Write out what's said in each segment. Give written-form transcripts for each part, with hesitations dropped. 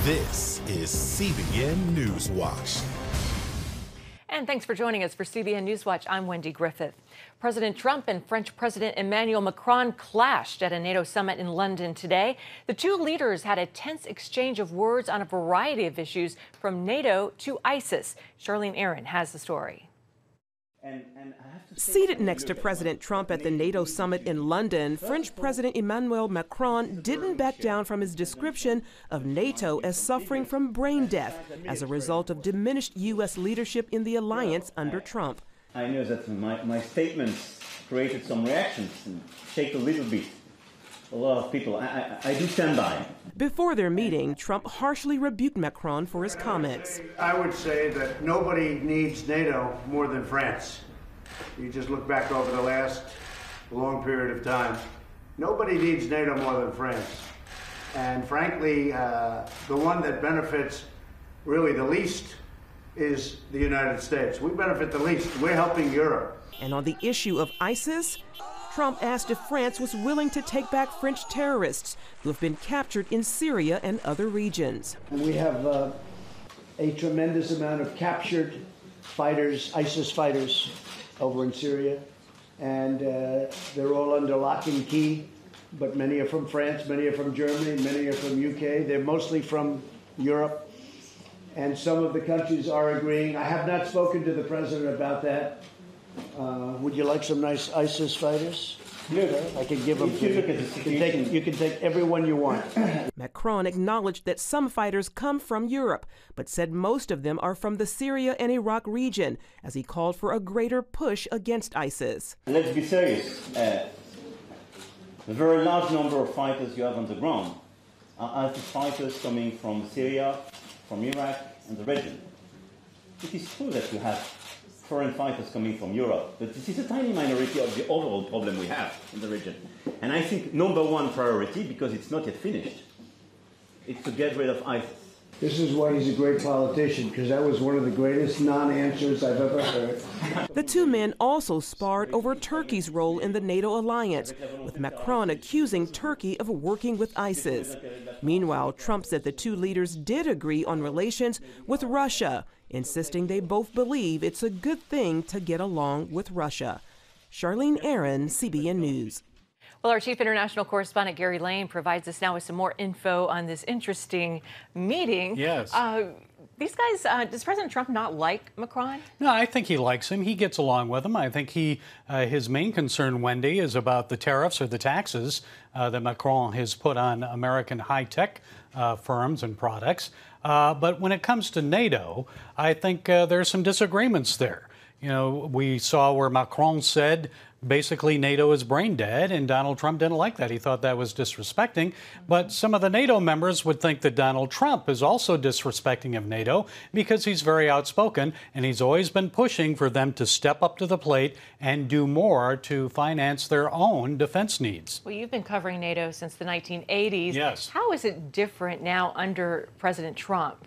This is CBN NewsWatch. And thanks for joining us for CBN NewsWatch. I'm Wendy Griffith. President Trump and French President Emmanuel Macron clashed at a NATO summit in London today. The two leaders had a tense exchange of words on a variety of issues, from NATO to ISIS. Charlene Aaron has the story. Seated next to President Trump at the NATO summit in London, French President Emmanuel Macron didn't back down from his description of NATO as suffering from brain death as a result of diminished U.S. leadership in the alliance under Trump. I know that my statements created some reactions and shake a little bit. A lot of people. I do stand by. Before their meeting, Trump harshly rebuked Macron for his comments. I would say that nobody needs NATO more than France. You just look back over the last long period of time. Nobody needs NATO more than France. And frankly, the one that benefits really the least is the United States. We benefit the least. We're helping Europe. And on the issue of ISIS, Trump asked if France was willing to take back French terrorists who have been captured in Syria and other regions. We have a tremendous amount of captured fighters, ISIS fighters, over in Syria, and they're all under lock and key, but many are from France, many are from Germany, many are from UK. They're mostly from Europe, and some of the countries are agreeing. I have not spoken to the president about that. Would you like some nice ISIS fighters? Good. I can give them to you. You can take everyone you want. Macron acknowledged that some fighters come from Europe, but said most of them are from the Syria and Iraq region, as he called for a greater push against ISIS. Let's be serious. The very large number of fighters you have on the ground are ISIS fighters coming from Syria, from Iraq, and the region. It is true that you have foreign fighters coming from Europe, but this is a tiny minority of the overall problem we have in the region. And I think number one priority, because it's not yet finished, is to get rid of ISIS. This is why he's a great politician, because that was one of the greatest non-answers I've ever heard. The two men also sparred over Turkey's role in the NATO alliance, with Macron accusing Turkey of working with ISIS. Meanwhile, Trump said the two leaders did agree on relations with Russia, insisting they both believe it's a good thing to get along with Russia. Charlene Aaron, CBN News. Well, our chief international correspondent, Gary Lane, provides us now with some more info on this interesting meeting. Yes. These guys, does President Trump not like Macron? No, I think he likes him. He gets along with him. I think his main concern, Wendy, is about the tariffs or the taxes that Macron has put on American high-tech firms and products. But when it comes to NATO, I think there's some disagreements there. You know, we saw where Macron said basically NATO is brain dead, and Donald Trump didn't like that. He thought that was disrespecting. But some of the NATO members would think that Donald Trump is also disrespecting of NATO because he's very outspoken, and he's always been pushing for them to step up to the plate and do more to finance their own defense needs. Well, you've been covering NATO since the 1980s. Yes. How is it different now under President Trump?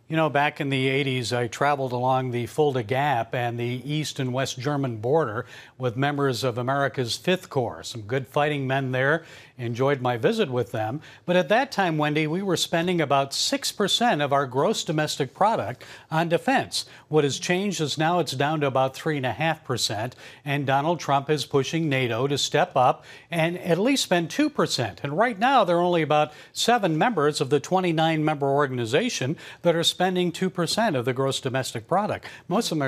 You know, back in the 80s, I traveled along the Fulda Gap and the East and West German border with members of America's 5th Corps. Some good fighting men there. Enjoyed my visit with them. But at that time, Wendy, we were spending about 6% of our gross domestic product on defense. What has changed is now it's down to about 3.5%. And Donald Trump is pushing NATO to step up and at least spend 2%. And right now, there are only about 7 members of the 29-member organization that are spending 2% of the gross domestic product. Most of them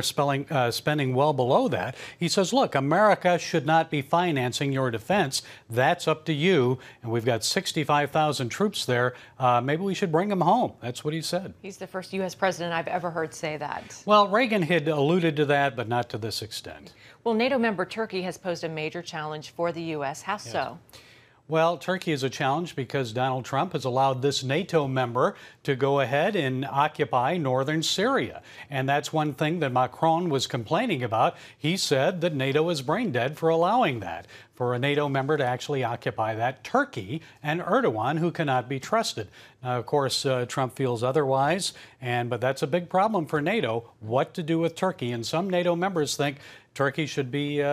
are spending well below that. He says, look, America should not be financing your defense. That's up to you. And we've got 65,000 troops there. Maybe we should bring them home. That's what he said. He's the first U.S. president I've ever heard say that. Well, Reagan had alluded to that, but not to this extent. Well, NATO member Turkey has posed a major challenge for the U.S. How so? Well, Turkey is a challenge because Donald Trump has allowed this NATO member to go ahead and occupy northern Syria. And that's one thing that Macron was complaining about. He said that NATO is brain dead for allowing that, for a NATO member to actually occupy that. Turkey and Erdogan, who cannot be trusted. Now, of course, Trump feels otherwise, but that's a big problem for NATO, what to do with Turkey. And some NATO members think Turkey should be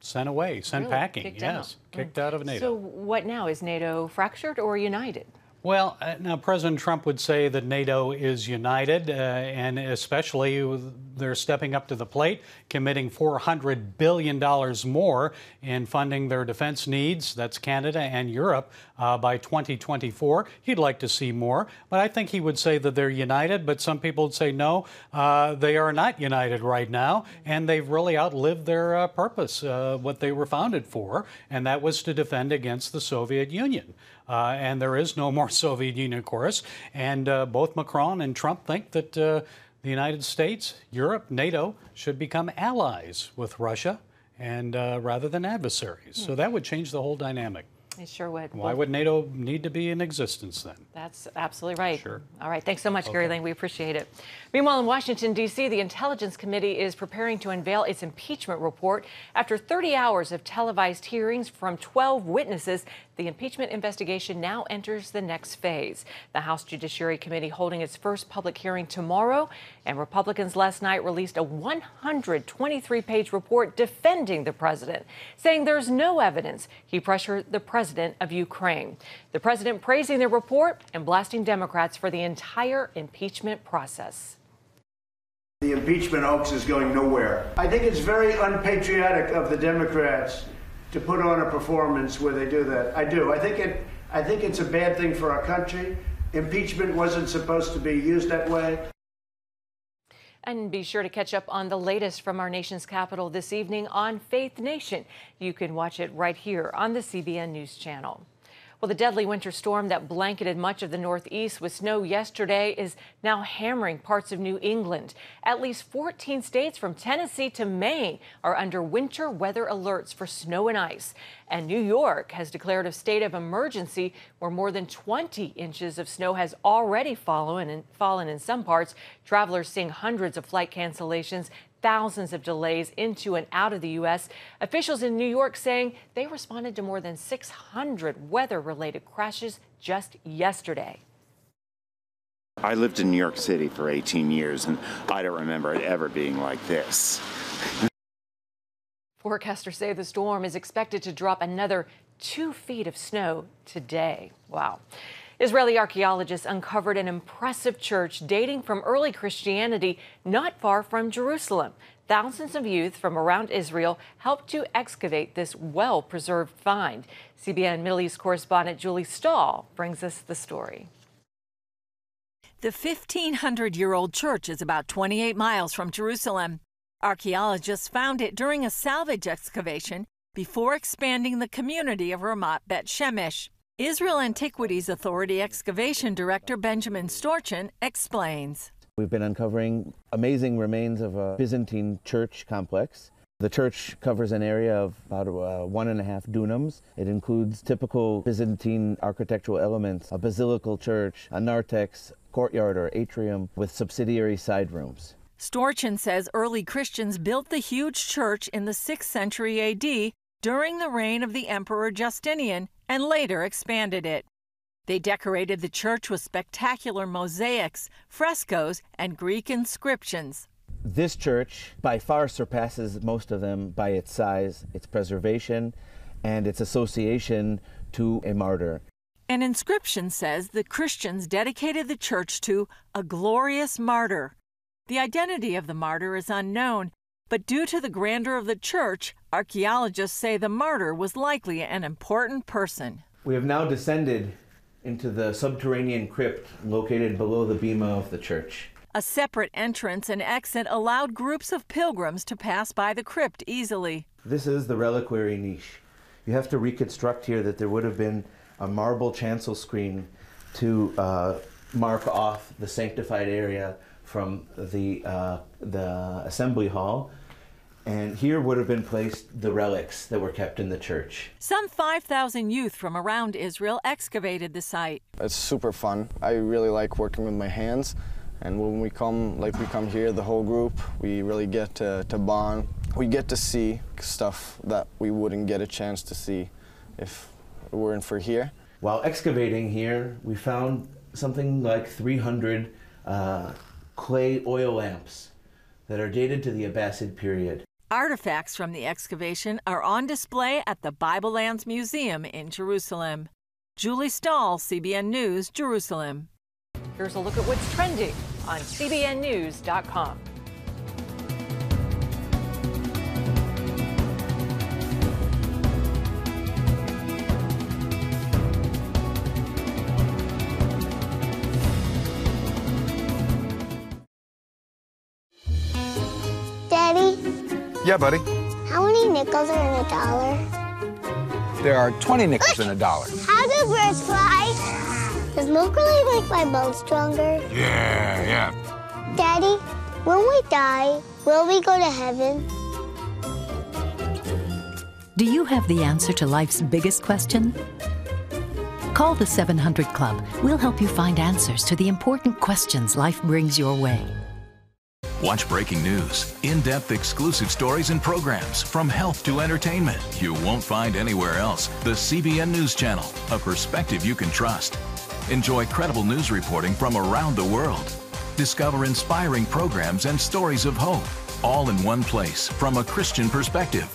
sent away, sent packing. Kicked out. Kicked out of NATO. So what now? Is NATO fractured or united? Well, now President Trump would say that NATO is united, and especially they're stepping up to the plate, committing $400 billion more in funding their defense needs. That's Canada and Europe by 2024. He'd like to see more, but I think he would say that they're united. But some people would say no, they are not united right now, and they've really outlived their purpose, what they were founded for, and that was to defend against the Soviet Union. And there is no more Soviet Union, of course. And both Macron and Trump think that the United States, Europe, NATO should become allies with Russia and rather than adversaries. So that would change the whole dynamic. It sure would. Why would NATO need to be in existence then? That's absolutely right. Sure. All right. Thanks so much, Gary Lane. We appreciate it. Meanwhile, in Washington, D.C., the Intelligence Committee is preparing to unveil its impeachment report. After 30 hours of televised hearings from 12 witnesses, the impeachment investigation now enters the next phase. The House Judiciary Committee holding its first public hearing tomorrow, and Republicans last night released a 123-page report defending the president, saying there's no evidence he pressured the president of Ukraine. The president praising the report and blasting Democrats for the entire impeachment process. The impeachment hoax is going nowhere. I think it's very unpatriotic of the Democrats to put on a performance where they do that. I do. I think it's a bad thing for our country. Impeachment wasn't supposed to be used that way. And be sure to catch up on the latest from our nation's capital this evening on Faith Nation. You can watch it right here on the CBN News Channel. Well, the deadly winter storm that blanketed much of the Northeast with snow yesterday is now hammering parts of New England. At least 14 states from Tennessee to Maine are under winter weather alerts for snow and ice. And New York has declared a state of emergency where more than 20 inches of snow has already fallen in some parts. Travelers seeing hundreds of flight cancellations, thousands of delays into and out of the U.S. Officials in New York saying they responded to more than 600 weather-related crashes just yesterday. I lived in New York City for 18 years, and I don't remember it ever being like this. Forecasters say the storm is expected to drop another 2 feet of snow today. Wow. Israeli archaeologists uncovered an impressive church dating from early Christianity not far from Jerusalem. Thousands of youth from around Israel helped to excavate this well-preserved find. CBN Middle East correspondent Julie Stahl brings us the story. The 1,500-year-old church is about 28 miles from Jerusalem. Archaeologists found it during a salvage excavation before expanding the community of Ramat Bet Shemesh. Israel Antiquities Authority Excavation Director Benjamin Storchin explains. We've been uncovering amazing remains of a Byzantine church complex. The church covers an area of about 1.5 dunams. It includes typical Byzantine architectural elements, a basilical church, a narthex, courtyard or atrium with subsidiary side rooms. Storchin says early Christians built the huge church in the 6th century A.D. during the reign of the Emperor Justinian and later expanded it. They decorated the church with spectacular mosaics, frescoes, and Greek inscriptions. This church by far surpasses most of them by its size, its preservation, and its association to a martyr. An inscription says the Christians dedicated the church to a glorious martyr. The identity of the martyr is unknown, but due to the grandeur of the church, archaeologists say the martyr was likely an important person. We have now descended into the subterranean crypt located below the bema of the church. A separate entrance and exit allowed groups of pilgrims to pass by the crypt easily. This is the reliquary niche. You have to reconstruct here that there would have been a marble chancel screen to mark off the sanctified area from the assembly hall. And here would have been placed the relics that were kept in the church. Some 5,000 youth from around Israel excavated the site. It's super fun. I really like working with my hands. And when we come here, the whole group, we really get to bond. We get to see stuff that we wouldn't get a chance to see if it weren't for here. While excavating here, we found something like 300 clay oil lamps that are dated to the Abbasid period. Artifacts from the excavation are on display at the Bible Lands Museum in Jerusalem. Julie Stahl, CBN News, Jerusalem. Here's a look at what's trending on CBNNews.com. Daddy? Yeah, buddy? How many nickels are in a dollar? There are 20 nickels in a dollar. How do birds fly? Does milk really make my bones stronger? Yeah. Daddy, when we die, will we go to heaven? Do you have the answer to life's biggest question? Call the 700 Club. We'll help you find answers to the important questions life brings your way. Watch breaking news, in-depth exclusive stories and programs from health to entertainment you won't find anywhere else. The CBN News Channel, a perspective you can trust. Enjoy credible news reporting from around the world. Discover inspiring programs and stories of hope, all in one place from a Christian perspective.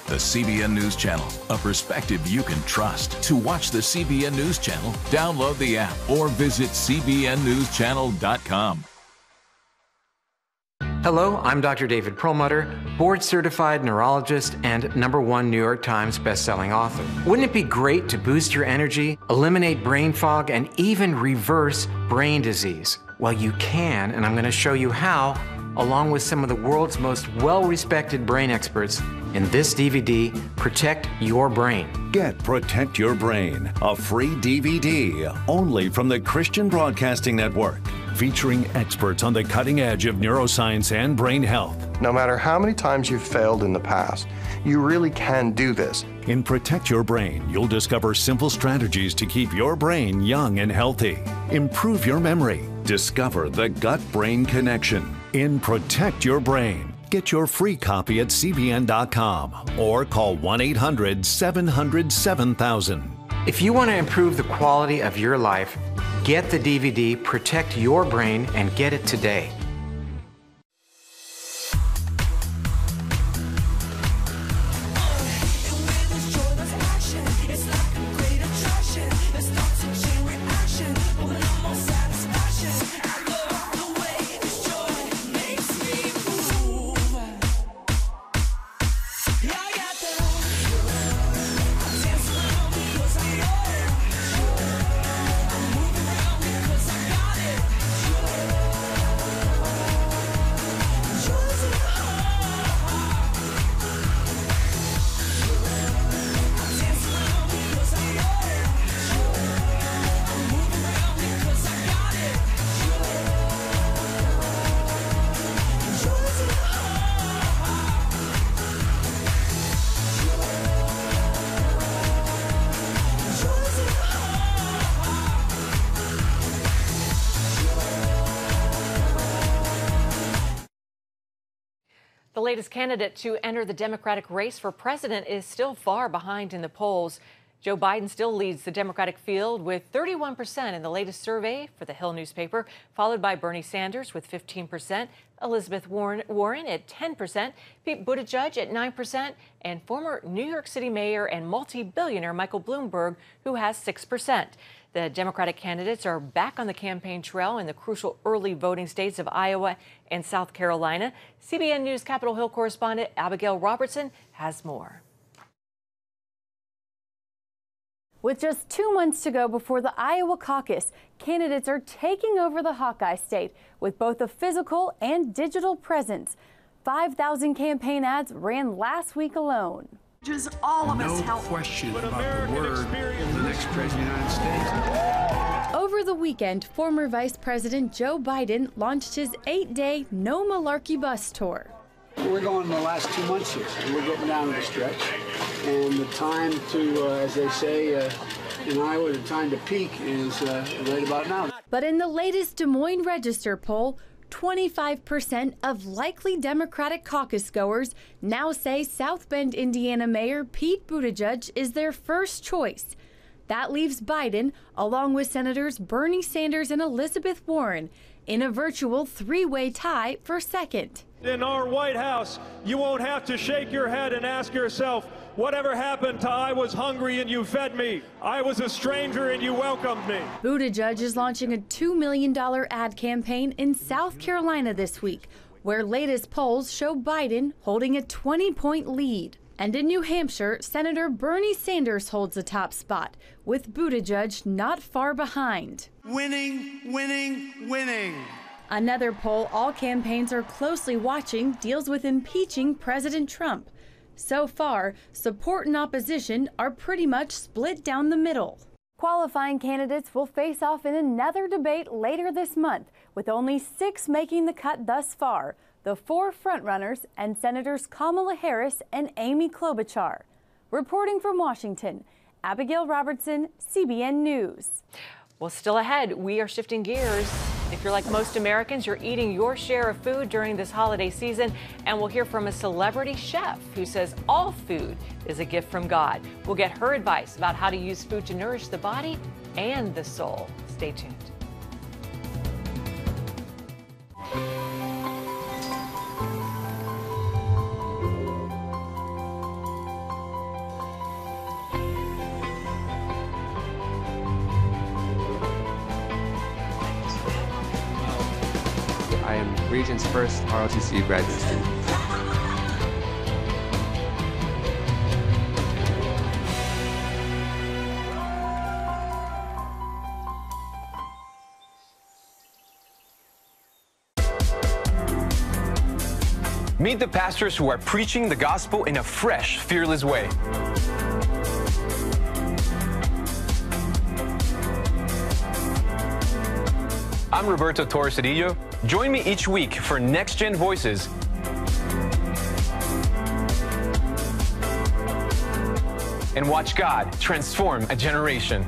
The CBN News Channel, a perspective you can trust. To watch the CBN News Channel, download the app or visit cbnnewschannel.com. Hello, I'm Dr. David Perlmutter, board-certified neurologist and #1 New York Times bestselling author. Wouldn't it be great to boost your energy, eliminate brain fog, and even reverse brain disease? Well, you can, and I'm going to show you how, along with some of the world's most well-respected brain experts in this DVD, Protect Your Brain. Get Protect Your Brain, a free DVD only from the Christian Broadcasting Network, featuring experts on the cutting edge of neuroscience and brain health. No matter how many times you've failed in the past, you really can do this. In Protect Your Brain, you'll discover simple strategies to keep your brain young and healthy. Improve your memory. Discover the gut-brain connection. In Protect Your Brain, get your free copy at cbn.com or call 1-800-700-7000. If you want to improve the quality of your life, get the DVD Protect Your Brain and get it today. The latest candidate to enter the Democratic race for president is still far behind in the polls. Joe Biden still leads the Democratic field with 31% in the latest survey for the Hill newspaper, followed by Bernie Sanders with 15%, Elizabeth Warren at 10%, Pete Buttigieg at 9%, and former New York City mayor and multi-billionaire Michael Bloomberg, who has 6%. The Democratic candidates are back on the campaign trail in the crucial early voting states of Iowa and South Carolina. CBN News Capitol Hill correspondent Abigail Robertson has more. With just 2 months to go before the Iowa caucus, candidates are taking over the Hawkeye State with both a physical and digital presence. 5,000 campaign ads ran last week alone. All of us help. No question about the word of the next president of the United States. Over the weekend, former Vice President Joe Biden launched his 8-day No Malarkey bus tour. We're going the last 2 months here. We're getting down to the stretch. And the time to, as they say in Iowa, the time to peak is right about now. But in the latest Des Moines Register poll, 25% of likely Democratic caucus goers now say South Bend, Indiana Mayor Pete Buttigieg is their first choice. That leaves Biden, along with Senators Bernie Sanders and Elizabeth Warren, in a virtual three-way tie for second. In our White House, you won't have to shake your head and ask yourself, whatever happened to I was hungry and you fed me? I was a stranger and you welcomed me. Buttigieg is launching a $2 million ad campaign in South Carolina this week, where latest polls show Biden holding a 20-point lead. And in New Hampshire, Senator Bernie Sanders holds the top spot, with Buttigieg not far behind. Winning, winning, winning. Another poll all campaigns are closely watching deals with impeaching President Trump. So far, support and opposition are pretty much split down the middle. Qualifying candidates will face off in another debate later this month, with only 6 making the cut thus far. The 4 frontrunners and Senators Kamala Harris and Amy Klobuchar. Reporting from Washington, Abigail Robertson, CBN News. Well, still ahead, we are shifting gears. If you're like most Americans, you're eating your share of food during this holiday season, and we'll hear from a celebrity chef who says all food is a gift from God. We'll get her advice about how to use food to nourish the body and the soul. Stay tuned. I am Regent's first ROTC graduate student. Meet the pastors who are preaching the gospel in a fresh, fearless way. I'm Roberto Torres-Cedillo. Join me each week for Next Gen Voices. And watch God transform a generation.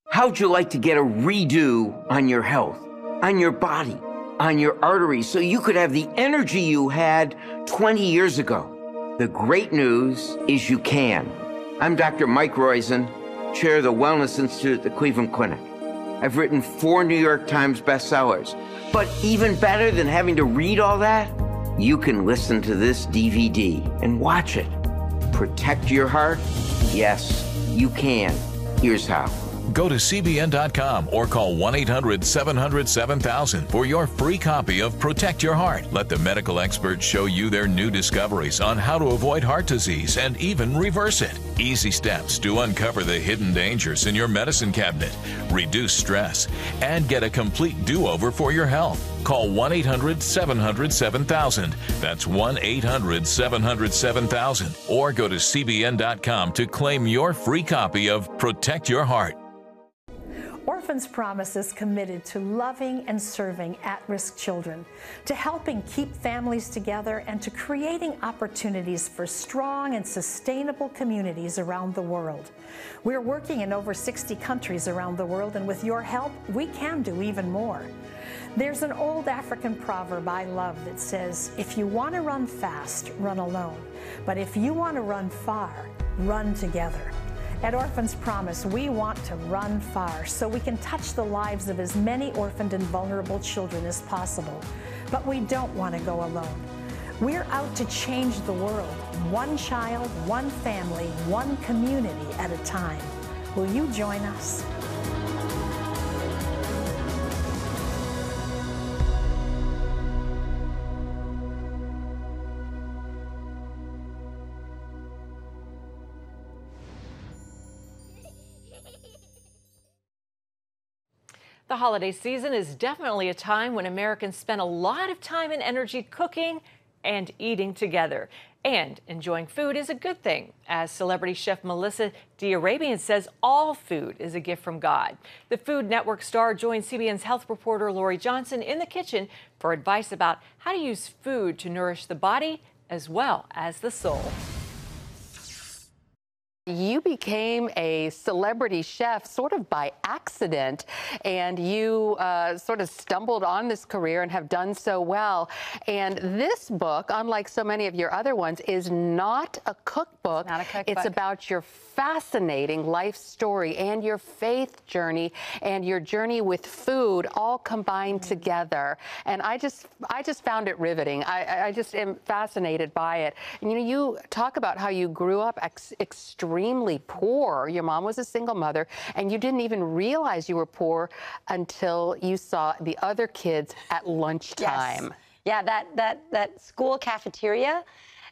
How'd you like to get a redo on your health, on your body, on your arteries, so you could have the energy you had 20 years ago? The great news is you can. I'm Dr. Mike Roizen, chair of the Wellness Institute at the Cleveland Clinic. I've written 4 New York Times bestsellers. But even better than having to read all that, you can listen to this DVD and watch it. Protect your heart? Yes, you can. Here's how. Go to CBN.com or call 1-800-700-7000 for your free copy of Protect Your Heart. Let the medical experts show you their new discoveries on how to avoid heart disease and even reverse it. Easy steps to uncover the hidden dangers in your medicine cabinet, reduce stress, and get a complete do-over for your health. Call 1-800-700-7000. That's 1-800-700-7000. Or go to CBN.com to claim your free copy of Protect Your Heart. Orphans Promise is committed to loving and serving at-risk children, to helping keep families together, and to creating opportunities for strong and sustainable communities around the world. We're working in over 60 countries around the world, and with your help, we can do even more. There's an old African proverb I love that says, if you want to run fast, run alone. But if you want to run far, run together. At Orphans Promise, we want to run far so we can touch the lives of as many orphaned and vulnerable children as possible. But we don't want to go alone. We're out to change the world, one child, one family, one community at a time. Will you join us? The holiday season is definitely a time when Americans spend a lot of time and energy cooking and eating together. And enjoying food is a good thing. As celebrity chef Melissa D'Arabian says, all food is a gift from God. The Food Network star joins CBN's health reporter Lori Johnson in the kitchen for advice about how to use food to nourish the body as well as the soul. You became a celebrity chef sort of by accident, and you sort of stumbled on this career and have done so well. And this book, unlike so many of your other ones, is not a cookbook. It's not a cookbook. It's about your fascinating life story and your faith journey and your journey with food all combined together. And I just found it riveting. I just am fascinated by it. And you talk about how you grew up extremely poor. Your mom was a single mother, and you didn't even realize you were poor until you saw the other kids at lunchtime. Yes. Yeah, that school cafeteria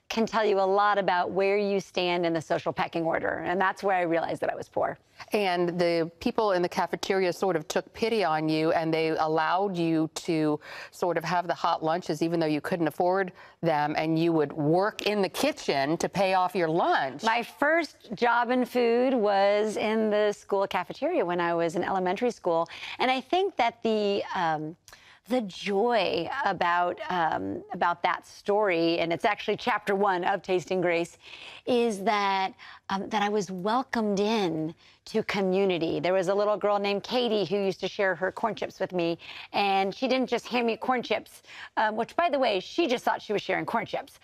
can tell you a lot about where you stand in the social pecking order, and that's where I realized that I was poor. And the people in the cafeteria sort of took pity on you, and they allowed you to sort of have the hot lunches even though you couldn't afford them, and you would work in the kitchen to pay off your lunch. My first job in food was in the school cafeteria when I was in elementary school, and I think that the joy about that story, and it's actually chapter 1 of Tasting Grace, is that that I was welcomed in to community. There was a little girl named Katie who used to share her corn chips with me, and she didn't just hand me corn chips, which, by the way, she just thought she was sharing corn chips.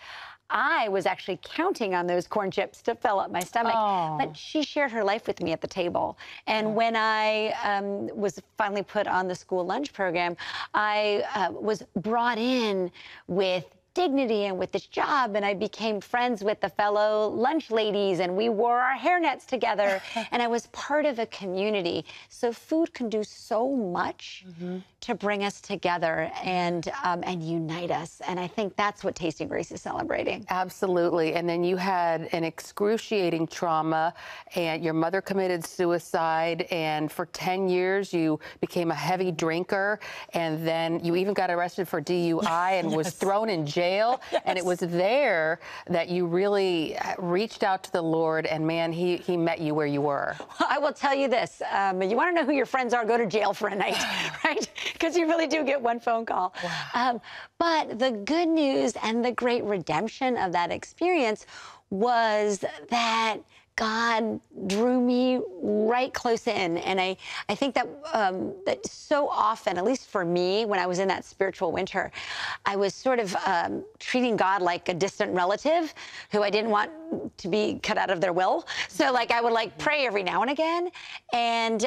I was actually counting on those corn chips to fill up my stomach, but she shared her life with me at the table. And when I was finally put on the school lunch program, I was brought in with dignity and with this job, and I became friends with the fellow lunch ladies, and we wore our hairnets together, and I was part of a community. So food can do so much to bring us together and unite us, and I think that's what Tasting Grace is celebrating. Absolutely. And then you had an excruciating trauma, and your mother committed suicide, and for 10 years you became a heavy drinker, and then you even got arrested for DUI and was thrown in jail. And it was there that you really reached out to the Lord, and man, he met you where you were. Well, I will tell you this, you want to know who your friends are, go to jail for a night, right? Because you really do get one phone call. Wow. But the good news and the great redemption of that experience was that God drew me right close in. And I think that that so often, at least for me, when I was in that spiritual winter, I was sort of treating God like a distant relative who I didn't want to be cut out of their will. So like I would like pray every now and again. And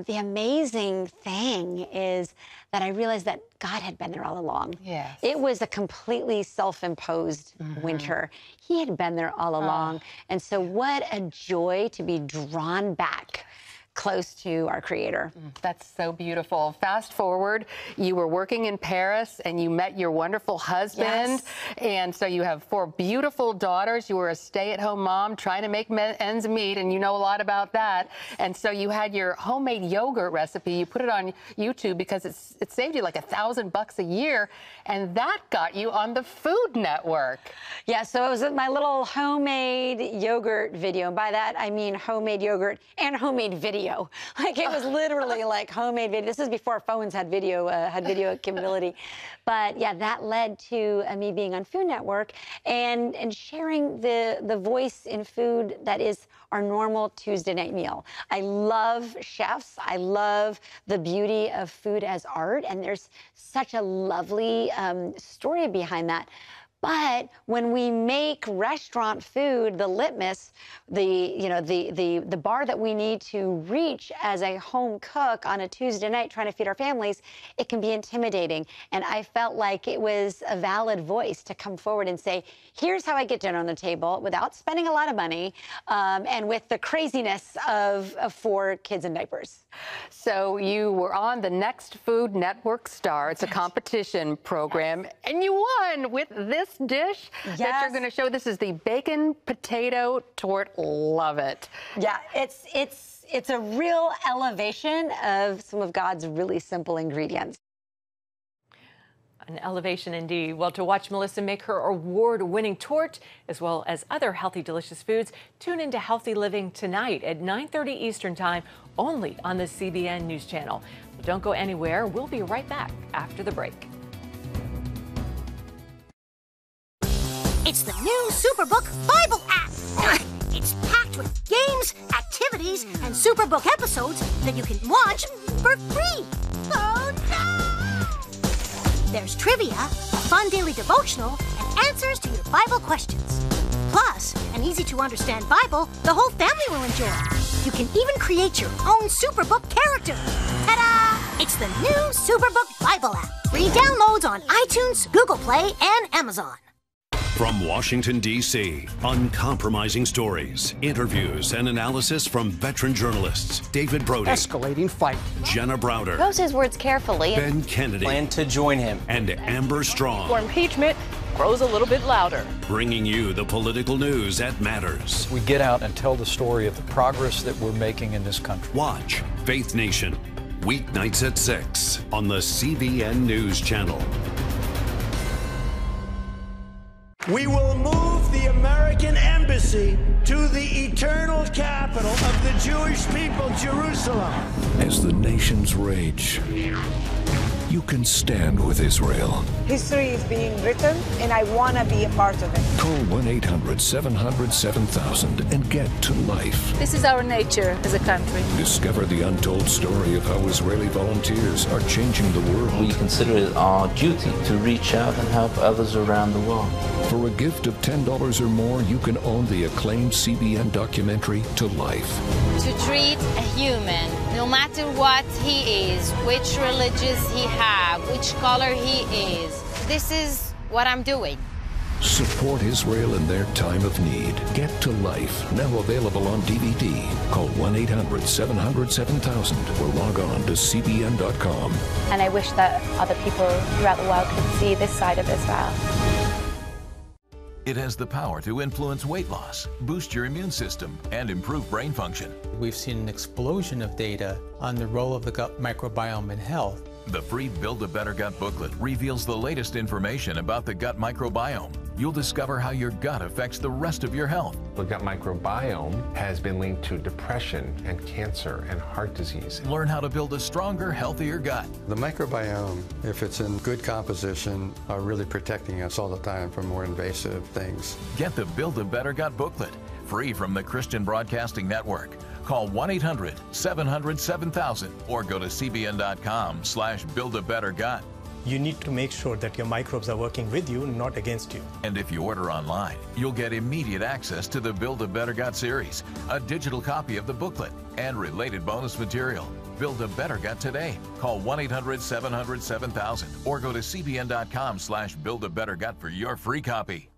the amazing thing is that I realized that God had been there all along. Yes. It was a completely self-imposed winter. He had been there all along. And so what a joy to be drawn back close to our Creator. That's so beautiful. Fast forward, you were working in Paris and you met your wonderful husband. Yes. And so you have 4 beautiful daughters. You were a stay-at-home mom trying to make ends meet, and you know a lot about that. And so you had your homemade yogurt recipe. You put it on YouTube because it saved you like $1,000 a year, and that got you on the Food Network. Yeah, so it was my little homemade yogurt video. And by that, I mean homemade yogurt and homemade video. Like it was literally like homemade video. This is before phones had video capability. But yeah, that led to me being on Food Network and sharing the voice in food that is our normal Tuesday night meal. I love chefs. I love the beauty of food as art, and there's such a lovely story behind that. But when we make restaurant food the litmus, the bar that we need to reach as a home cook on a Tuesday night trying to feed our families, it can be intimidating. And I felt like it was a valid voice to come forward and say, here's how I get dinner on the table without spending a lot of money and with the craziness of 4 kids in diapers. So you were on the Next Food Network Star. It's a competition program, and you won with this dish that you're going to show. This is the bacon potato tort. Love it. Yeah, it's a real elevation of some of God's really simple ingredients. An elevation indeed. Well, to watch Melissa make her award-winning tort, as well as other healthy, delicious foods, tune into Healthy Living tonight at 9:30 Eastern Time, only on the CBN News Channel. Don't go anywhere. We'll be right back after the break. It's the new Superbook Bible app. It's packed with games, activities, and Superbook episodes that you can watch for free. Oh no! There's trivia, a fun daily devotional, and answers to your Bible questions. Plus, an easy-to-understand Bible the whole family will enjoy. You can even create your own Superbook character. Ta-da! It's the new Superbook Bible app. Free downloads on iTunes, Google Play, and Amazon. From Washington, D.C., uncompromising stories, interviews, and analysis from veteran journalists David Brody. Escalating fight. Jenna Browder. Chose his words carefully. Ben Kennedy. Plan to join him. And Amber Strong. For impeachment grows a little bit louder. Bringing you the political news that matters. We get out and tell the story of the progress that we're making in this country. Watch Faith Nation, weeknights at 6 on the CBN News Channel. We will move the American embassy to the eternal capital of the Jewish people, Jerusalem. As the nations rage, you can stand with Israel. History is being written, and I want to be a part of it. Call 1-800-700-7000 and get to life. This is our nature as a country. Discover the untold story of how Israeli volunteers are changing the world. We consider it our duty to reach out and help others around the world. For a gift of $10 or more, you can own the acclaimed CBN documentary To Life. To treat a human, no matter what he is, which religious he has, which color he is, this is what I'm doing. Support Israel in their time of need. Get to Life, now available on DVD. Call 1-800-700-7000 or log on to CBN.com. And I wish that other people throughout the world could see this side of Israel. It has the power to influence weight loss, boost your immune system, and improve brain function. We've seen an explosion of data on the role of the gut microbiome in health. The free Build a Better Gut booklet reveals the latest information about the gut microbiome. You'll discover how your gut affects the rest of your health. The gut microbiome has been linked to depression and cancer and heart disease. Learn how to build a stronger, healthier gut. The microbiome, if it's in good composition, are really protecting us all the time from more invasive things. Get the Build a Better Gut booklet, free from the Christian Broadcasting Network. Call 1-800-700-7000 or go to cbn.com/buildabettergut. You need to make sure that your microbes are working with you, not against you. And if you order online, you'll get immediate access to the Build a Better Gut series, a digital copy of the booklet, and related bonus material. Build a Better Gut today. Call 1-800-700-7000 or go to cbn.com/buildabettergut for your free copy.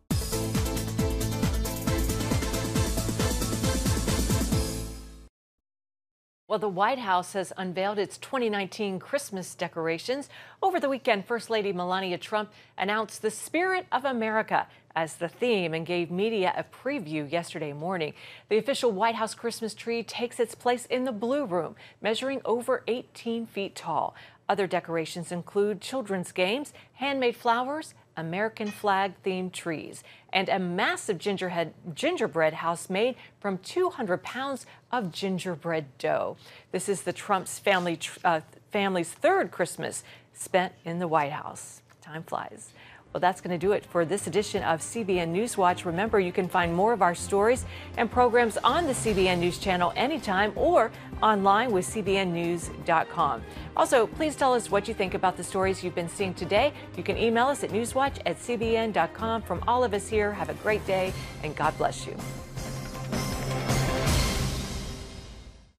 Well, the White House has unveiled its 2019 Christmas decorations. Over the weekend, First Lady Melania Trump announced the Spirit of America as the theme and gave media a preview yesterday morning. The official White House Christmas tree takes its place in the Blue Room, measuring over 18 feet tall. Other decorations include children's games, handmade flowers, American flag-themed trees, and a massive gingerbread house made from 200 pounds of gingerbread dough. This is the Trump's family's third Christmas spent in the White House. Time flies. Well, that's going to do it for this edition of CBN Newswatch. Remember, you can find more of our stories and programs on the CBN News Channel anytime or online with cbnnews.com. Also, please tell us what you think about the stories you've been seeing today. You can email us at newswatch@cbn.com. From all of us here, have a great day and God bless you.